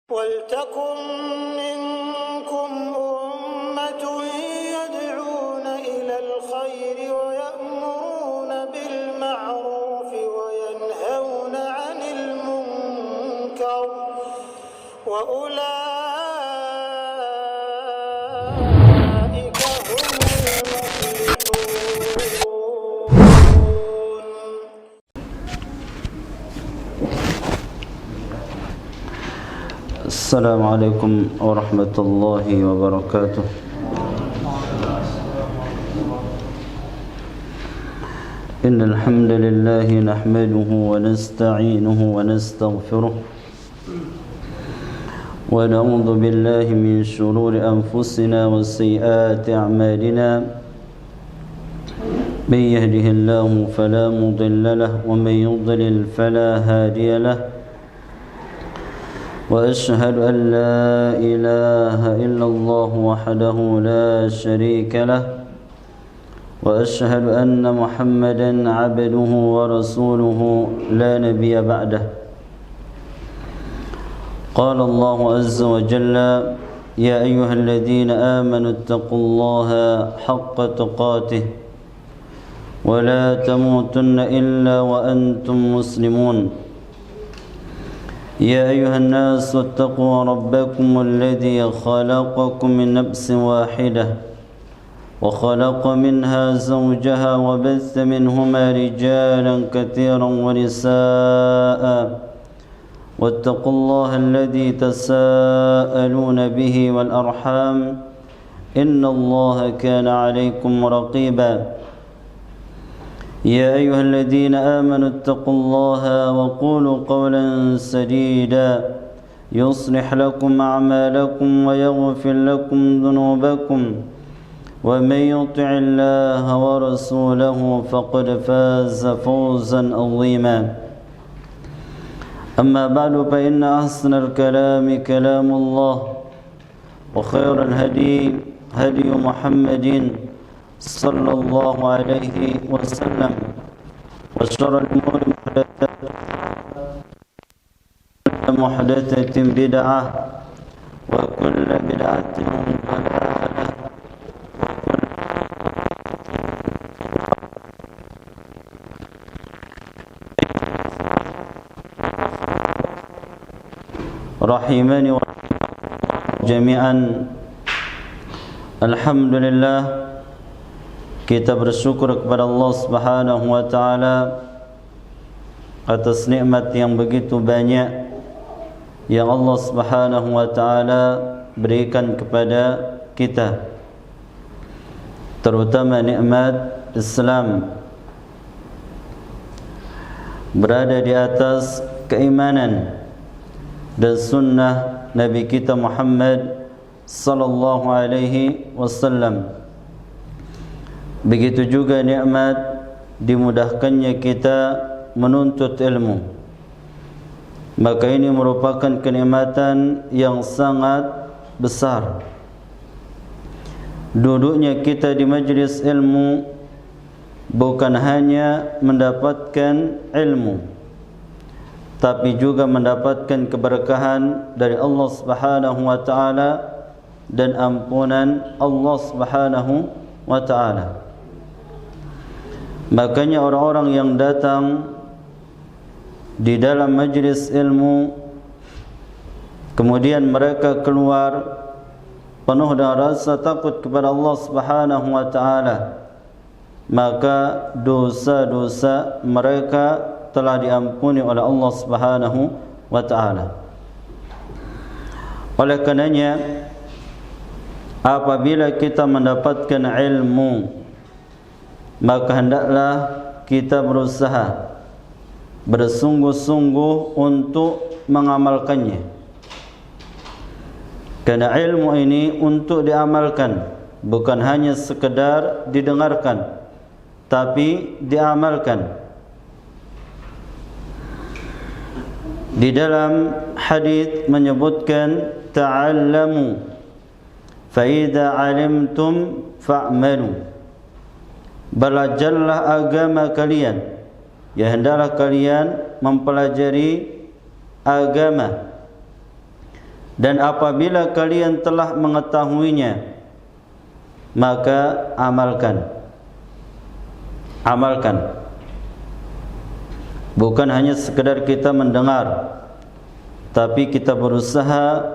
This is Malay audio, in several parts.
وَلْتَكُنْ مِنْكُمْ أُمَّةٌ يَدْعُونَ إِلَى الْخَيْرِ وَيَأْمُرُونَ بِالْمَعْرُوفِ وَيَنْهَوْنَ عَنِ الْمُنْكَرِ وَأُولَئِكَ هُمُ الْمُفْلِحُونَ. السلام عليكم ورحمة الله وبركاته. إن الحمد لله نحمده ونستعينه ونستغفره ونعوذ بالله من شرور أنفسنا وسيئات أعمالنا. من يهده الله فلا مضل له ومن يضلل فلا هادي له. وأشهد أن لا إله إلا الله وحده لا شريك له. وأشهد أن محمدا عبده ورسوله لا نبي بعده. قال الله عز وجل: يا أيها الذين آمنوا اتقوا الله حق تقاته ولا تموتن إلا وأنتم مسلمون. يا أيها الناس اتقوا ربكم الذي خلقكم من نفس واحدة وخلق منها زوجها وبث منهما رجالا كثيرا ونساء واتقوا الله الذي تساءلون به والأرحام إن الله كان عليكم رقيبا. يا أيها الذين آمنوا اتقوا الله وقولوا قولا سديدا يصلح لكم أعمالكم ويغفر لكم ذنوبكم ومن يطع الله ورسوله فقد فاز فوزا عظيما. أما بعد فإن أحسن الكلام كلام الله وخير الهدي هدي محمد صلى الله عليه وسلم وشر الأمور محدثة بدعة وكل بدعة ضلالة رحمني جميعا. Alhamdulillah, kita bersyukur kepada Allah Subhanahu wa taala atas nikmat yang begitu banyak yang Allah Subhanahu wa taala berikan kepada kita, terutama nikmat Islam, berada di atas keimanan dan sunnah Nabi kita Muhammad sallallahu alaihi wasallam. Begitu juga nikmat dimudahkannya kita menuntut ilmu. Maka ini merupakan kenikmatan yang sangat besar. Duduknya kita di majlis ilmu bukan hanya mendapatkan ilmu, tapi juga mendapatkan keberkahan dari Allah Subhanahu wa taala dan ampunan Allah Subhanahu wa taala. Makanya orang-orang yang datang di dalam majlis ilmu kemudian mereka keluar penuh dengan rasa takut kepada Allah Subhanahu wa taala, maka dosa-dosa mereka telah diampuni oleh Allah Subhanahu wa taala. Oleh karenanya, apabila kita mendapatkan ilmu, maka hendaklah kita berusaha bersungguh-sungguh untuk mengamalkannya. Karena ilmu ini untuk diamalkan, bukan hanya sekedar didengarkan, tapi diamalkan. Di dalam hadis menyebutkan ta'allamu fa idza 'alimtum fa'malu. Belajarlah agama kalian, ya hendaklah kalian mempelajari agama. Dan apabila kalian telah mengetahuinya, maka amalkan. Bukan hanya sekedar kita mendengar, tapi kita berusaha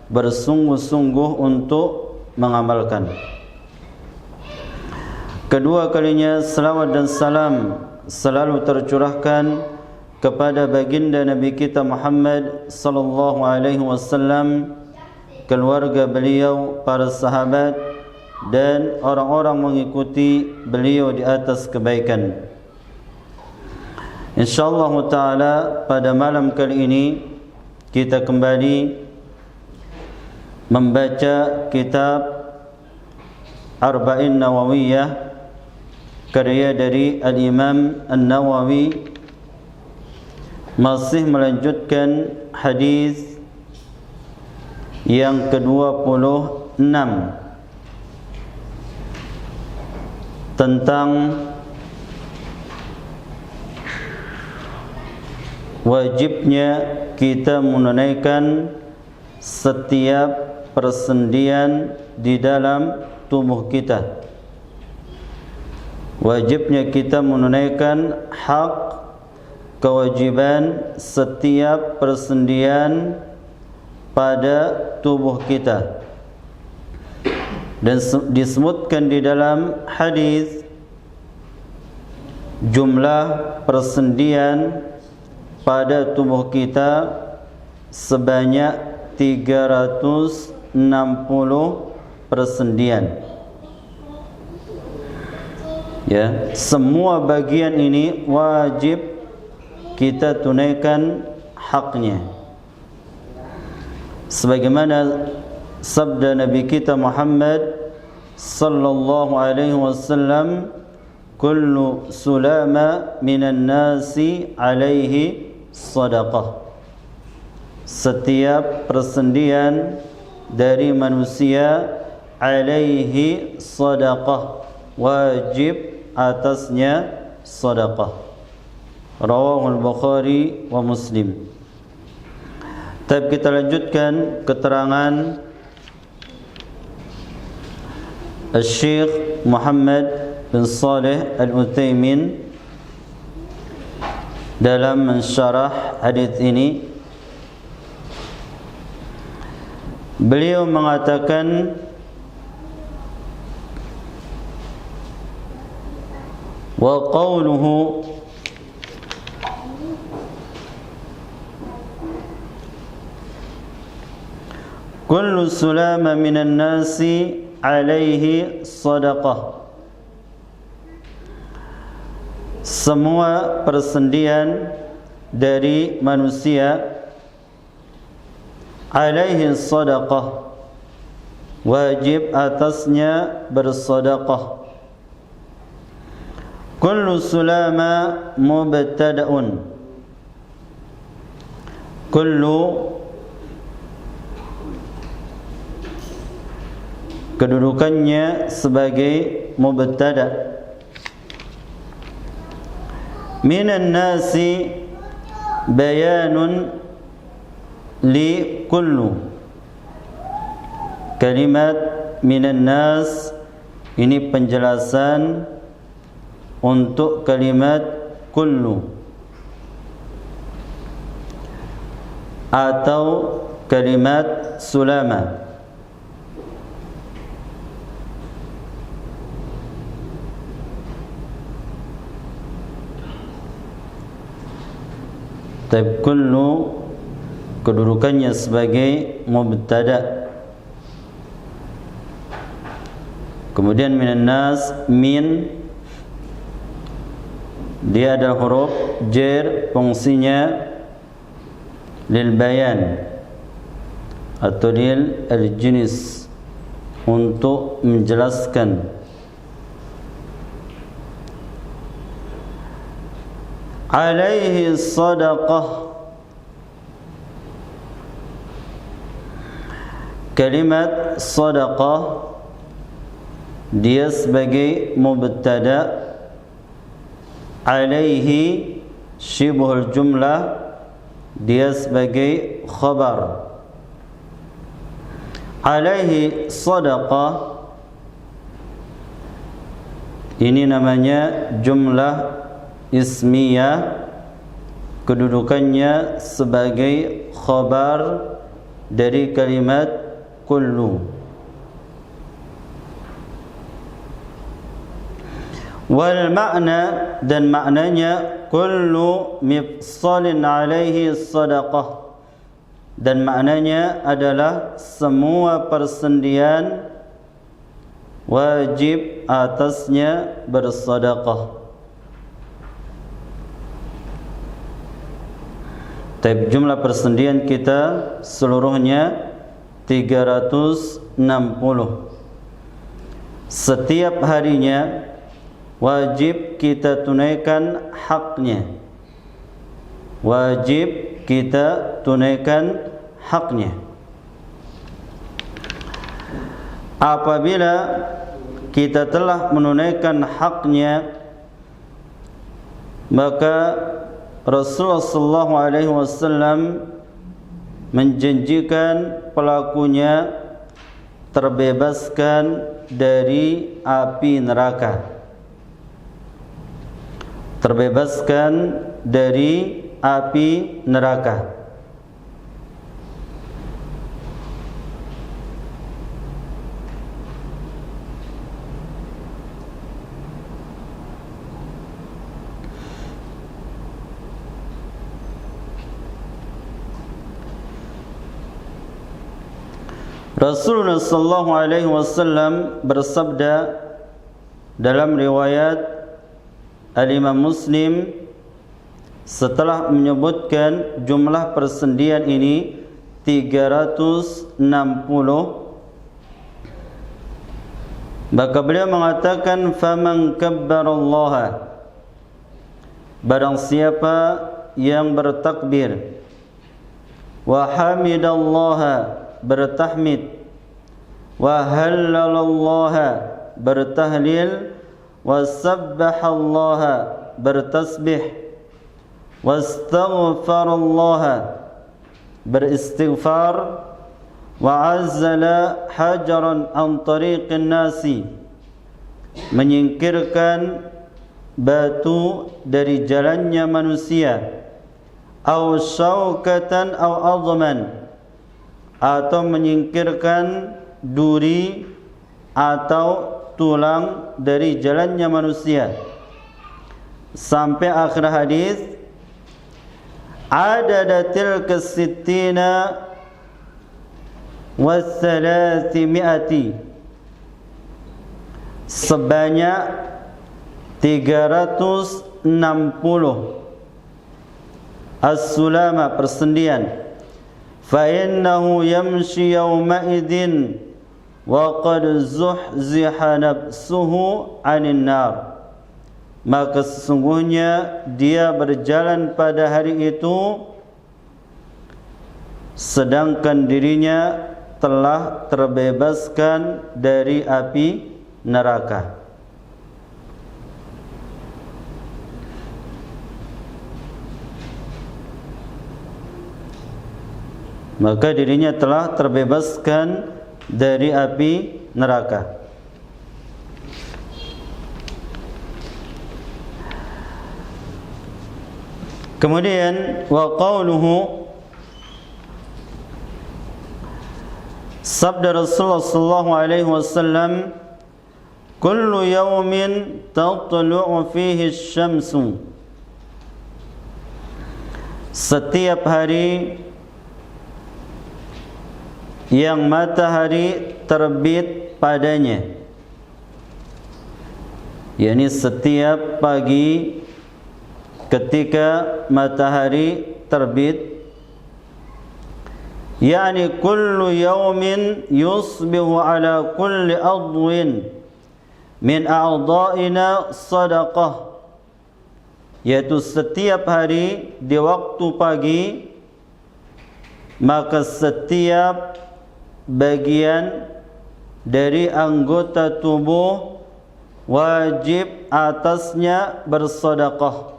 bersungguh-sungguh untuk mengamalkan. Kedua kalinya salawat dan salam selalu tercurahkan kepada baginda Nabi kita Muhammad sallallahu alaihi wasallam, keluarga beliau, para sahabat dan orang-orang mengikuti beliau di atas kebaikan. InsyaAllah ta'ala pada malam kali ini kita kembali membaca kitab Arba'in Nawawiyah karya dari Al-Imam An-Nawawi, masih melanjutkan hadis yang ke-26 tentang wajibnya kita menunaikan setiap persendian di dalam tubuh kita. Wajibnya kita menunaikan hak kewajiban setiap persendian pada tubuh kita. Dan disebutkan di dalam hadis jumlah persendian pada tubuh kita sebanyak 360 persendian. Ya, semua bagian ini wajib kita tunaikan haknya. Sebagaimana sabda Nabi kita Muhammad sallallahu alaihi wasallam, kullu sulama minan nasi alaihi sadaqah. Setiap persendian dari manusia alaihi sadaqah, wajib atasnya sadaqah. Rawahul Bukhari wa Muslim. Tapi kita lanjutkan keterangan Syekh Muhammad bin Saleh Al-Utsaimin dalam mensyarah hadis ini. Beliau mengatakan, wa qawluhu kullu sulama minan nasi alaihi sadaqah. Semua persendian dari manusia alaihi sadaqah, wajib atasnya bersedekah. Kullu sulama mubtada'un. Kullu kedudukannya sebagai mubtada'. Minan nasi bayanun li kullu. Kalimat minan nas ini penjelasan untuk kalimat kullu atau kalimat sulama. Tapi kullu kedudukannya sebagai mubtada. Kemudian minan nas, min dia ada huruf jar, fungsinya lil bayan atau lil al-jinis, untuk menjelaskan. Alaihi sadaqah, kalimat sadaqah dia sebagai mubtada, alaihi syibhul jumlah dia sebagai khabar. alaihi sadaqah, ini namanya jumlah ismiyah, kedudukannya sebagai khabar dari kalimat kullu. Wal makna, dan maknanya kullu mifsalin alaihi sadaqah, dan maknanya adalah semua persendian wajib atasnya bersedekah. Tapi jumlah persendian kita seluruhnya 360. Setiap harinya wajib kita tunaikan haknya. Wajib kita tunaikan haknya. Apabila kita telah menunaikan haknya, maka Rasulullah SAW menjanjikan pelakunya terbebaskan dari api neraka. Terbebaskan dari api neraka. Rasulullah sallallahu alaihi wasallam bersabda dalam riwayat Al-Imam Muslim, setelah menyebutkan jumlah persendian ini 360, maka beliau mengatakan, faman kabbarallaha, barang siapa yang bertakbir, wa hamidallaha, bertahmid, wa hallalallaha, bertahlil, wa sabbahallaha, bertasbih, wa astaghfarallaha, beristighfar, wa azzala hajaran an tariqin nasi, menyingkirkan batu dari jalannya manusia, aw syaukatan aw azman, atau menyingkirkan duri atau tulang dari jalannya manusia, sampai akhir hadis. Adadatil kesittina wa thalathimi'ati, sebanyak 360 as-sulama, persendian. Fa innahu yamshi yawma idzin wa qad zuhziha nafsuhu 'anil nar, maka sesungguhnya dia berjalan pada hari itu sedangkan dirinya telah terbebaskan dari api neraka. Maka dirinya telah terbebaskan dari api neraka. Kemudian wa qauluhu, sabda Rasulullah sallallahu alaihi wasallam, kullu yawmin tatlu'u fihi asy-syamsu, setiap hari yang matahari terbit padanya, yakni setiap pagi ketika matahari terbit, yakni kullu yawmin yusbihu ala kulli adwin min a'dha'ina sadaqah, yaitu setiap hari di waktu pagi, maka setiap bagian dari anggota tubuh wajib atasnya bersedekah.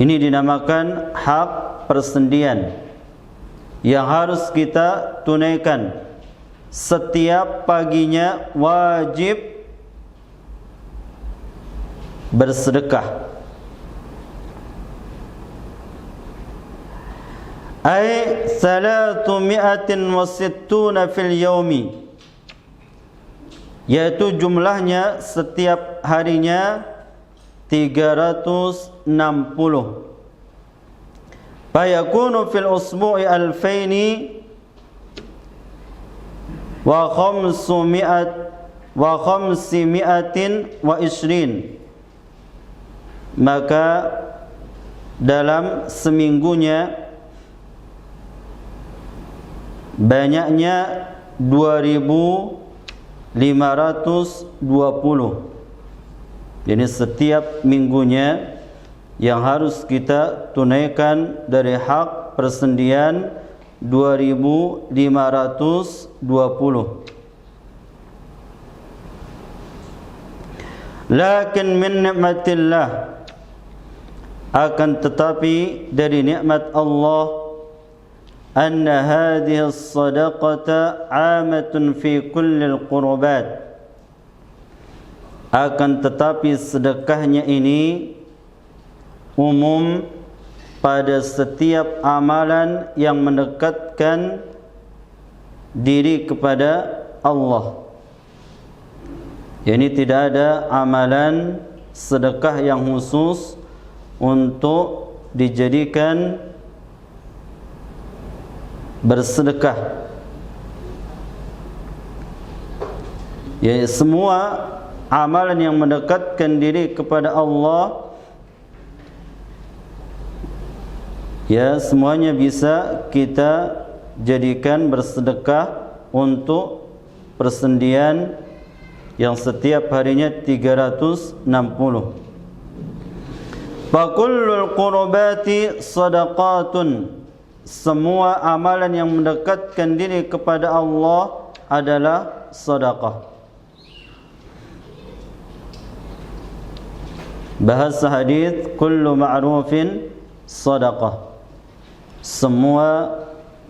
Ini dinamakan hak persendian yang harus kita tunaikan. Setiap paginya wajib bersedekah. Ay 360 fil yaumi, yaitu jumlahnya setiap harinya 360. Fayakunu fil usbu'i alfaini wa khamsimi'atin wa ishrin. Maka dalam seminggunya banyaknya 2520. Jadi setiap minggunya yang harus kita tunaikan dari hak persendian 2520. Lakin min nikmatillah, akan tetapi dari nikmat Allah, anna hadhihi as-sadaqata 'amatun fi kulli al-qurbat, akan tetapi sedekahnya ini umum pada setiap amalan yang mendekatkan diri kepada Allah. Yani tidak ada amalan sedekah yang khusus untuk dijadikan bersedekah. Ya, semua amalan yang mendekatkan diri kepada Allah, ya, semuanya bisa kita jadikan bersedekah untuk persendian yang setiap harinya 360. Fakullul qurbati sadaqatun, semua amalan yang mendekatkan diri kepada Allah adalah sedekah. Bahasa hadis, kullu ma'rufin sedekah, semua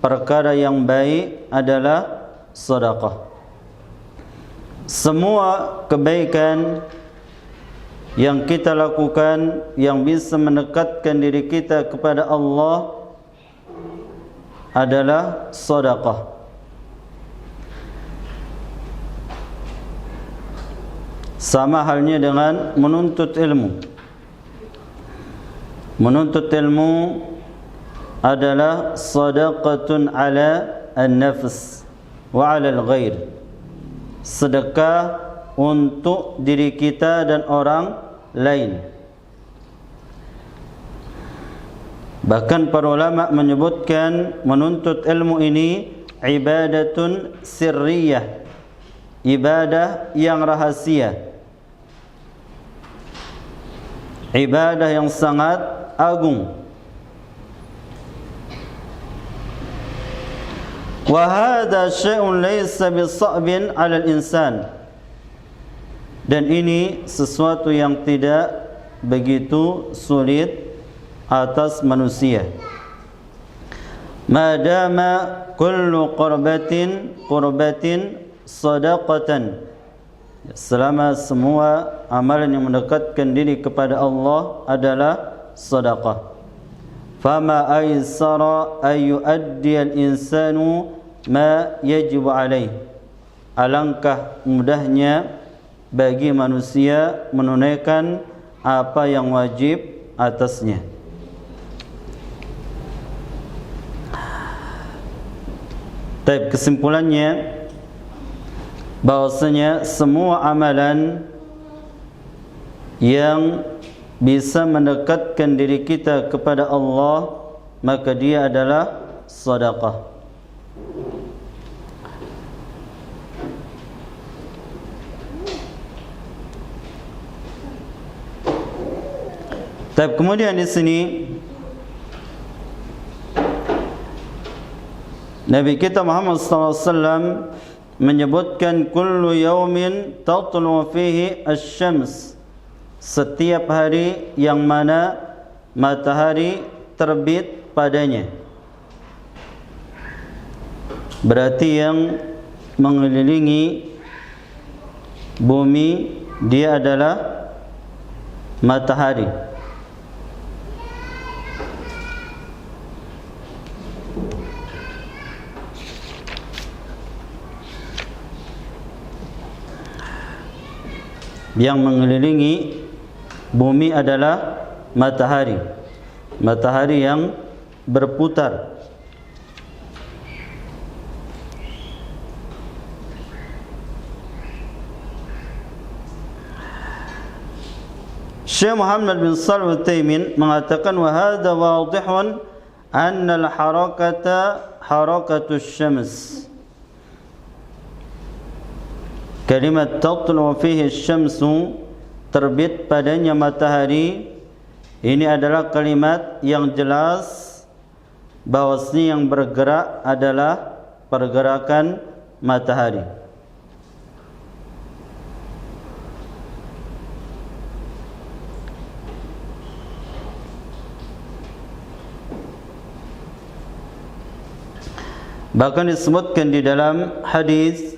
perkara yang baik adalah sedekah. Semua kebaikan yang kita lakukan yang bisa mendekatkan diri kita kepada Allah adalah sedekah. Sama halnya dengan menuntut ilmu. Menuntut ilmu adalah sadaqatun ala an-nafs wa ala al-ghair, sedekah untuk diri kita dan orang lain. Bahkan para ulama menyebutkan menuntut ilmu ini ibadatun sirriyah, ibadah yang rahasia, ibadah yang sangat agung. Wa hadha syai'un laysa bisa'bin 'ala al-insan, dan ini sesuatu yang tidak begitu sulit atas manusia. Madama kullu qurbatin sadaqatan, selama semua amalan yang mendekatkan diri kepada Allah adalah sedekah. Fama aysara ay yuaddi al-insanu ma yajibu alaih, alangkah mudahnya bagi manusia menunaikan apa yang wajib atasnya. Tapi kesimpulannya bahwasanya semua amalan yang bisa mendekatkan diri kita kepada Allah, maka dia adalah sedekah. Tapi kemudian di sini Nabi kita Muhammad sallallahu alaihi wasallam menyebutkan kullu yaumin tatlu fihi asy-syams, setiap hari yang mana matahari terbit padanya. Berarti yang mengelilingi bumi dia adalah matahari. Yang mengelilingi bumi adalah matahari. Matahari yang berputar. Syekh Muhammad bin Shalih Al-Utsaimin mengatakan wa hadza wadihun anna al-harakata harakatus syams. Kalimat tatlu fihi asy-syamsu, terbit padanya matahari, ini adalah kalimat yang jelas bahwasanya yang bergerak adalah pergerakan matahari. Bahkan disebutkan di dalam hadis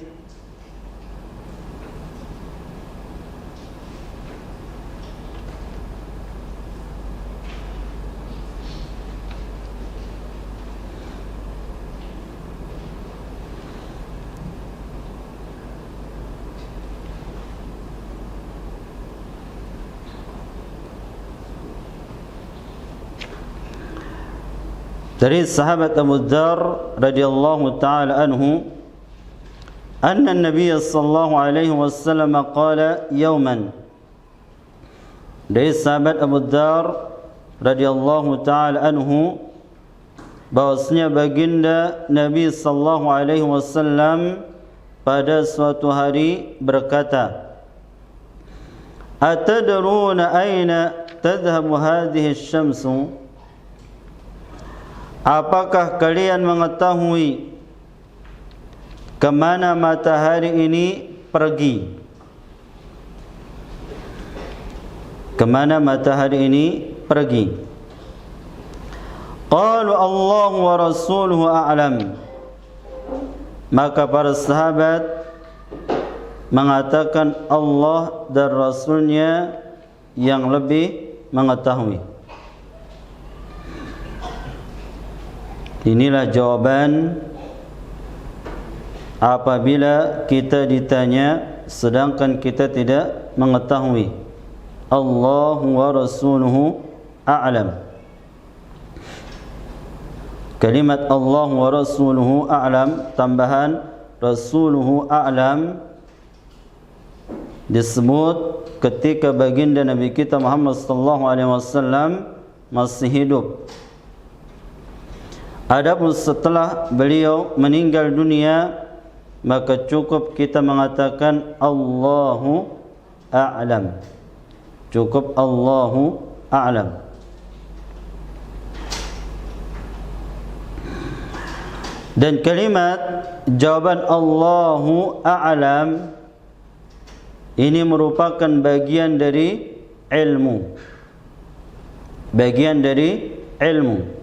dari sahabat Abu Dzar radhiyallahu taala anhu, anna an-nabiy sallallahu alaihi wasallam qala yawman. Dari sahabat Abu Dzar radhiyallahu taala anhu, bahwasanya baginda Nabi sallallahu alaihi wasallam pada suatu hari berkata, atadruna aina tadhhabu hadhihi asy-syamsu? Apakah kalian mengetahui kemana matahari ini pergi? Kemana matahari ini pergi? Qalu Allah wa rasuluhu a'lam. Maka para sahabat mengatakan Allah dan Rasulnya yang lebih mengetahui. Inilah jawaban apabila kita ditanya sedangkan kita tidak mengetahui. Allah wa rasuluhu a'lam. Kalimat Allah wa rasuluhu a'lam tambahan rasuluhu a'lam disebut ketika baginda Nabi kita Muhammad sallallahu alaihi wasallam masih hidup. Adapun setelah beliau meninggal dunia, maka cukup kita mengatakan Allahu a'lam. Cukup Allahu a'lam. Dan kalimat jawaban Allahu a'lam ini merupakan bagian dari ilmu. Bagian dari ilmu.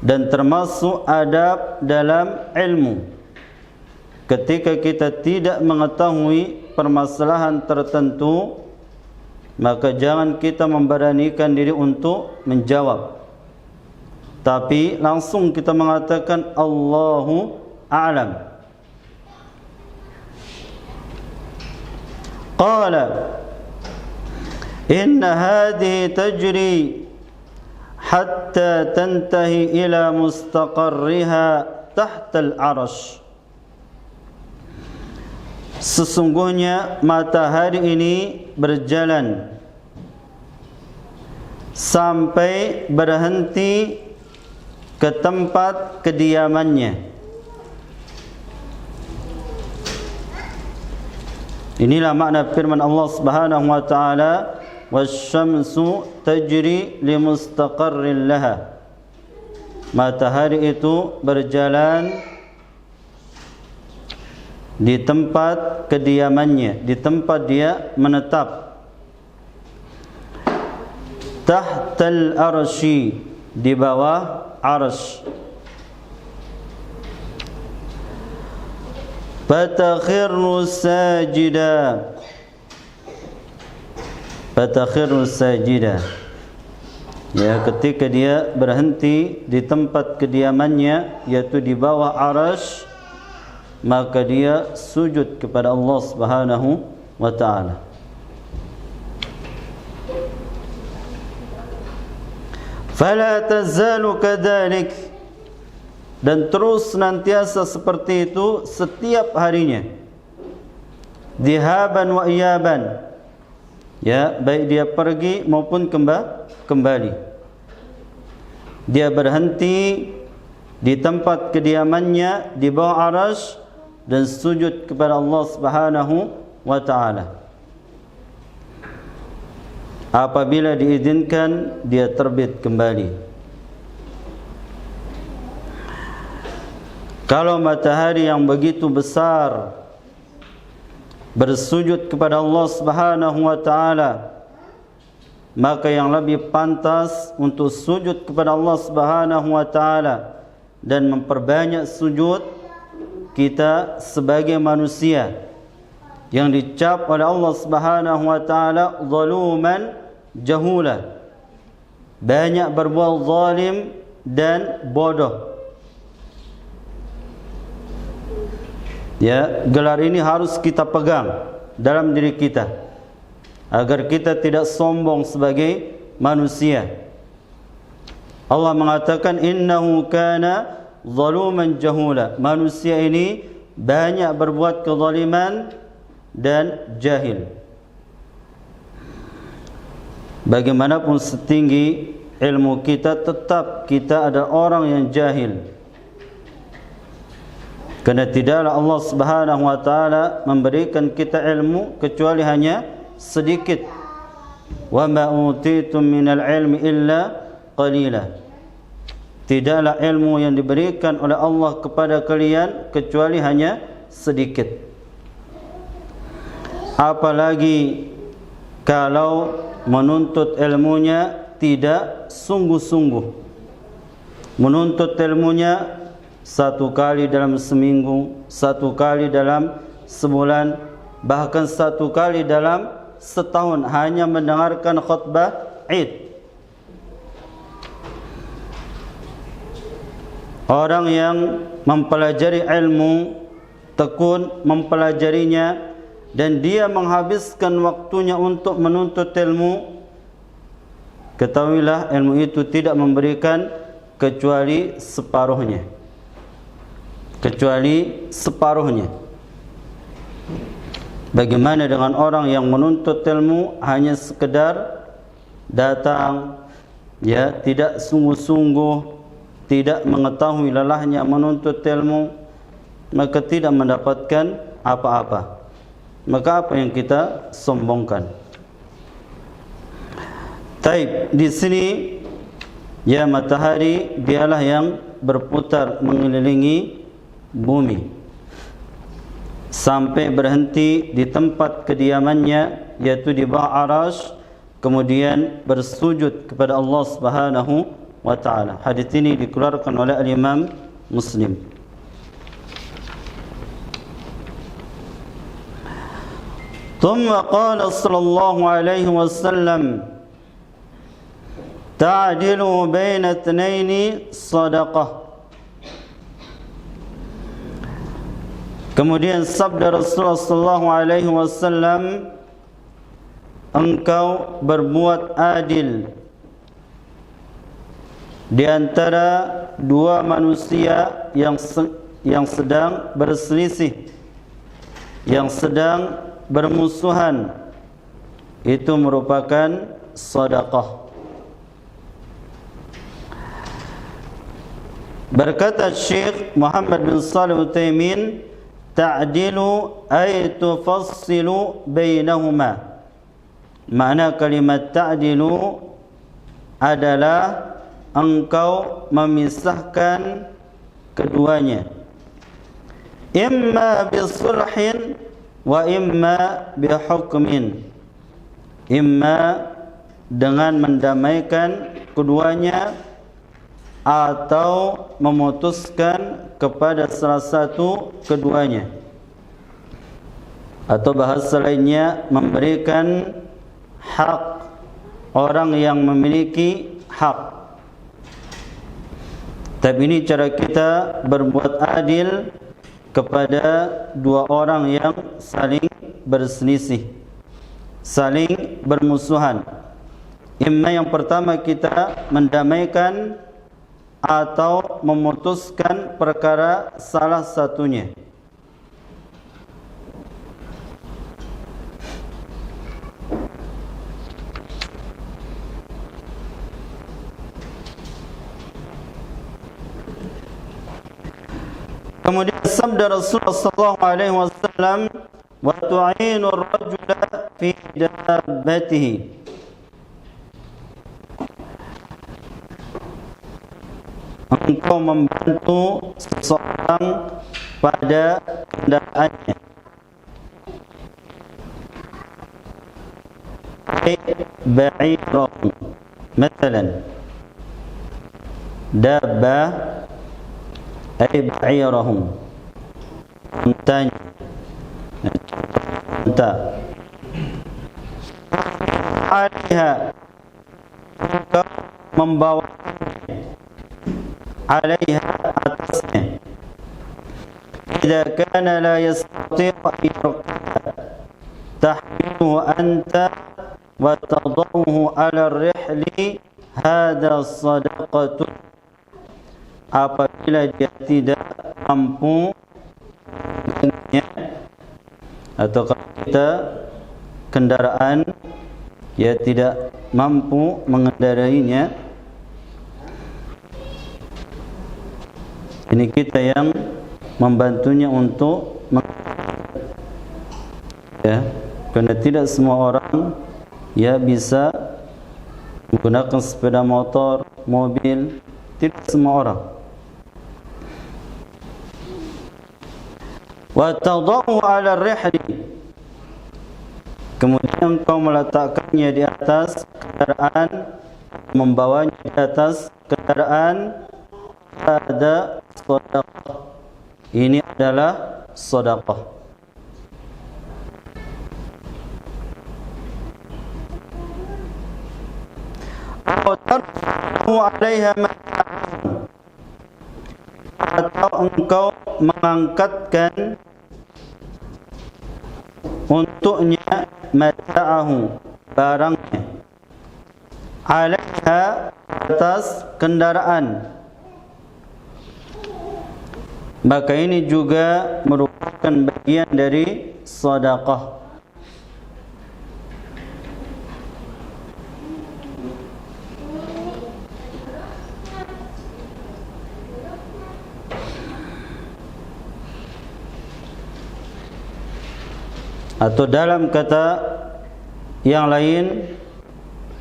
Dan termasuk adab dalam ilmu. Ketika kita tidak mengetahui permasalahan tertentu, maka jangan kita memberanikan diri untuk menjawab, tapi langsung kita mengatakan Allahu a'lam. Qala inna hadhihi tajri hatta tantahi ila mustaqarriha tahta al-'arsy. Sesungguhnya matahari ini berjalan sampai berhenti ke tempat kediamannya. Inilah makna firman Allah Subhanahu wa taala, wasyamsu tajri limustaqarrin laha. Matahari itu berjalan di tempat kediamannya, di tempat dia menetap. Tahtal arsy, di bawah arsy. fatakhiru sajida. Fatakhiru sajida. Ya, ketika dia berhenti di tempat kediamannya, yaitu di bawah arasy, maka dia sujud kepada Allah Subhanahu wa ta'ala. Fala tazalu kadzalik, dan terus senantiasa seperti itu setiap harinya. Dhihaban wa iyaban, ya, baik dia pergi maupun kembali. Dia berhenti di tempat kediamannya di bawah arasy dan sujud kepada Allah Subhanahu wa ta'ala. Apabila diizinkan, dia terbit kembali. Kalau matahari yang begitu besar bersujud kepada Allah Subhanahu wa ta'ala, maka yang lebih pantas untuk sujud kepada Allah Subhanahu wa ta'ala dan memperbanyak sujud kita sebagai manusia yang dicap oleh Allah Subhanahu wa ta'ala zaluman jahula, banyak berbuat zalim dan bodoh. Ya, gelar ini harus kita pegang dalam diri kita agar kita tidak sombong sebagai manusia. Allah mengatakan innahu kana zaluman jahula, manusia ini banyak berbuat kezaliman dan jahil. Bagaimanapun setinggi ilmu kita, tetap kita ada orang yang jahil. Karena tidaklah Allah Subhanahu wa ta'ala memberikan kita ilmu kecuali hanya sedikit. Wa ma utitum minal ilmi illa qalila. Tidaklah ilmu yang diberikan oleh Allah kepada kalian kecuali hanya sedikit. Apalagi kalau menuntut ilmunya tidak sungguh-sungguh. Menuntut ilmunya satu kali dalam seminggu, satu kali dalam sebulan, bahkan satu kali dalam setahun hanya mendengarkan khutbah Id. Orang yang mempelajari ilmu, tekun mempelajarinya, dan dia menghabiskan waktunya untuk menuntut ilmu, ketahuilah ilmu itu tidak memberikan kecuali separuhnya. Kecuali separuhnya. Bagaimana dengan orang yang menuntut ilmu hanya sekedar datang, ya, tidak sungguh-sungguh, tidak mengetahui lelahnya menuntut ilmu, maka tidak mendapatkan apa-apa. Maka apa yang kita sombongkan? Taib, di sini ya, matahari dialah yang berputar mengelilingi bumi sampai berhenti di tempat kediamannya, yaitu di bawah arasy, kemudian bersujud kepada Allah Subhanahu wa ta'ala. Hadis ini dikeluarkan oleh Al-Imam Muslim. ثم قال صلى الله عليه وسلم تعدلوا بين اثنين صدقة. Kemudian sabda Rasulullah sallallahu alaihi wasallam, engkau berbuat adil di antara dua manusia yang sedang berselisih, yang sedang bermusuhan, itu merupakan sedekah. Berkata Syekh Muhammad bin Shalih Al-Utsaimin, ta'dilu ay tufassilu bainahuma. Makna kalimat ta'dilu adalah engkau memisahkan keduanya, imma bisulhin wa imma bihukmin, imma dengan mendamaikan keduanya atau memutuskan kepada salah satu keduanya. atau bahasa lainnya memberikan hak orang yang memiliki hak. Tapi ini cara kita berbuat adil kepada dua orang yang saling berselisih, saling bermusuhan. Imma yang pertama kita mendamaikan atau memutuskan perkara salah satunya. Kemudian sabda Rasulullah sallallahu alaihi wasallam, wa tu'inu ar-rajula fi dabbatihi. Engkau membantu seseorang pada kendaraannya. Ba'irahu, مثلا dabbah ay ba'irahum, untanya, unta. Alaiha, engkau membawa alaiha, atasnya. Idza kana la yastati'u an yarkaba tahmiluhu anta wa tadauhu ala ar-rihli, hadha sadaqatun. Apabila dia tidak mampu atau kalau kita kendaraan dia tidak mampu mengendarainya, ini kita yang membantunya untuk ya, karena tidak semua orang ya bisa menggunakan sepeda motor, mobil, tidak semua orang. Wa tadau ala rihli, kemudian engkau meletakkannya di atas kendaraan, membawanya di atas kendaraan. Ada sedekah, ini adalah sedekah. Atau engkau mengangkatkan untuknya mata'ahu, barangnya, alaiha, atas kendaraan, maka ini juga merupakan bagian dari sedekah. Atau dalam kata yang lain,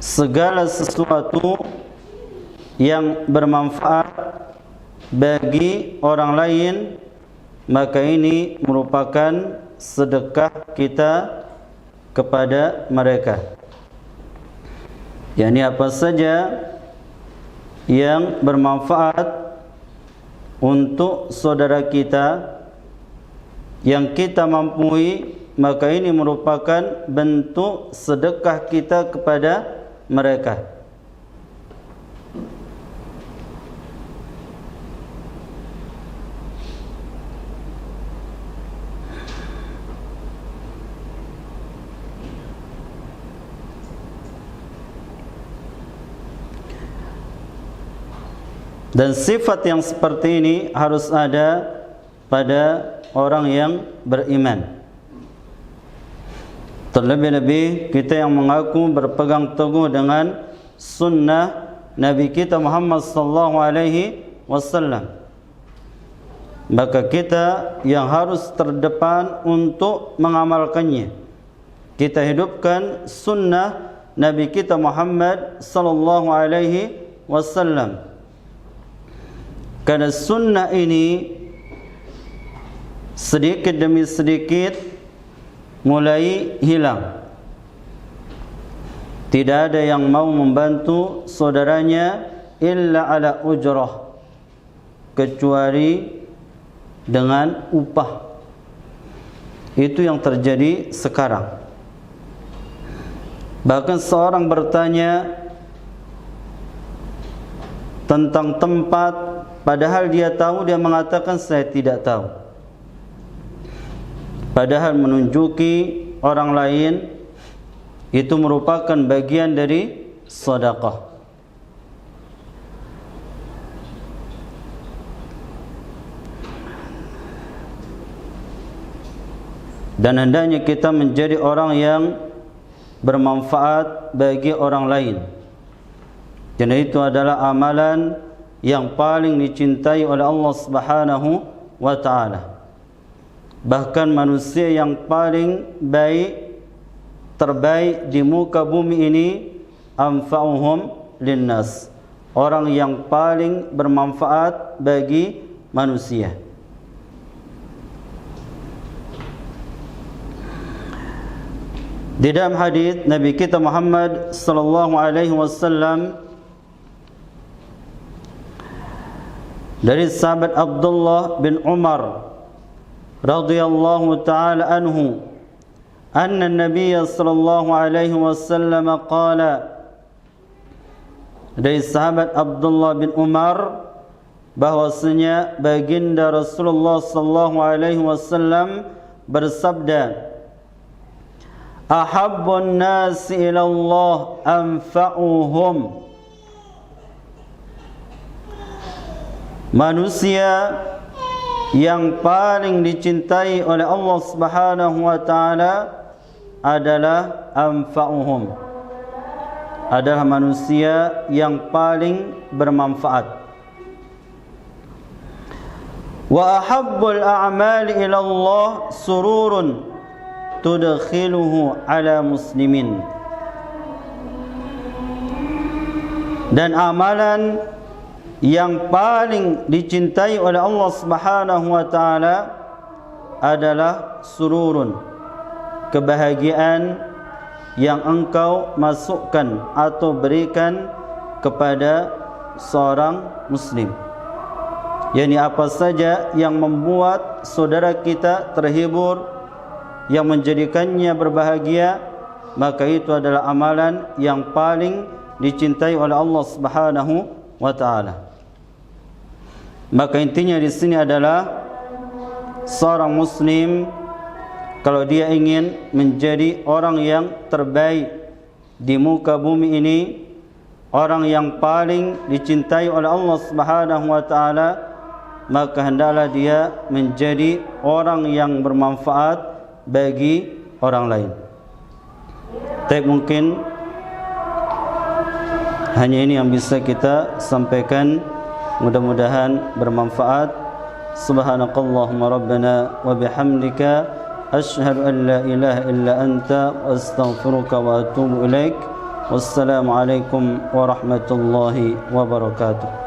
segala sesuatu yang bermanfaat bagi orang lain, maka ini merupakan sedekah kita kepada mereka. yakni apa saja yang bermanfaat untuk saudara kita yang kita mampu, maka ini merupakan bentuk sedekah kita kepada mereka. Dan sifat yang seperti ini harus ada pada orang yang beriman. Terlebih-lebih kita yang mengaku berpegang teguh dengan sunnah Nabi kita Muhammad sallallahu alaihi wasallam. Maka kita yang harus terdepan untuk mengamalkannya. Kita hidupkan sunnah Nabi kita Muhammad sallallahu alaihi wasallam. Karena sunnah ini sedikit demi sedikit mulai hilang. Tidak ada yang mau membantu saudaranya illa ala ujrah, kecuali dengan upah. Itu yang terjadi sekarang. Bahkan seorang bertanya tentang tempat, padahal dia tahu, dia mengatakan saya tidak tahu. Padahal menunjuki orang lain itu merupakan bagian dari sedekah. Dan hendaknya kita menjadi orang yang bermanfaat bagi orang lain. Dan itu adalah amalan yang paling dicintai oleh Allah Subhanahu wa taala. Bahkan manusia yang paling baik, terbaik di muka bumi ini, anfa'uhum linnas, orang yang paling bermanfaat bagi manusia. Di dalam hadis Nabi kita Muhammad sallallahu alaihi wasallam dari sahabat Abdullah bin Umar radhiyallahu taala anhu, anna Nabi sallallahu alaihi wasallam qala, dari sahabat Abdullah bin Umar bahwasanya baginda Rasulullah sallallahu alaihi wasallam bersabda, ahabbun nasi ila Allah anfa'uhum. Manusia yang paling dicintai oleh Allah Subhanahu wa taala adalah anfa'uhum, adalah manusia yang paling bermanfaat. Wa ahabbul a'mali ila Allah sururun tudkhiluhu ala muslimin. Dan amalan yang paling dicintai oleh Allah Subhanahu wa taala adalah sururun, kebahagiaan yang engkau masukkan atau berikan kepada seorang muslim. yakni apa saja yang membuat saudara kita terhibur, yang menjadikannya berbahagia, maka itu adalah amalan yang paling dicintai oleh Allah Subhanahu wa taala. Maka intinya di sini adalah seorang muslim kalau dia ingin menjadi orang yang terbaik di muka bumi ini, orang yang paling dicintai oleh Allah Subhanahu wa taala, maka hendaklah dia menjadi orang yang bermanfaat bagi orang lain. Tapi mungkin hanya ini yang bisa kita sampaikan, mudah-mudahan bermanfaat. Subhanakallahumma rabbana wa bihamdika asyhadu an la ilaha illa anta astaghfiruka wa atubu ilaik. Wassalamu alaikum warahmatullahi wabarakatuh.